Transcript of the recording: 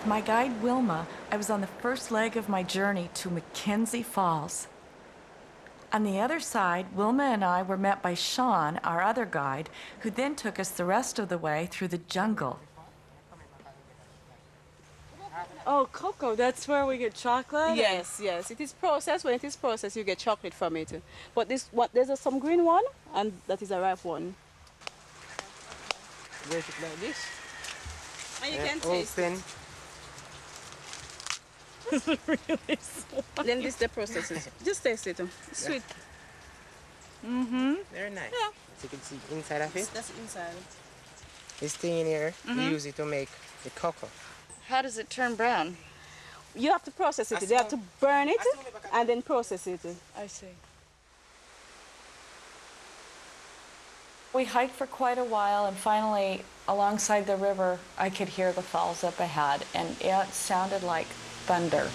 my guide Wilma, I was on the first leg of my journey to Mackenzie Falls. On the other side, Wilma and I were met by Sean, our other guide, who then took us the rest of the way through the jungle. Oh, cocoa, that's where we get chocolate? Yes, yes. It is processed. When it is processed, you get chocolate from it. But there's some green one, and that is a ripe one. Break it like this. And you can taste it. Really sweet. Then this the process. Just taste it. It's sweet. Mm-hmm. Very nice. Yeah. So you can see inside of it. That's inside. This thing in here, we use it to make the cocoa. How does it turn brown? You have to process it. You have to burn it and then process it. I see. We hiked for quite a while, and finally, alongside the river, I could hear the falls up ahead, and it sounded like thunder.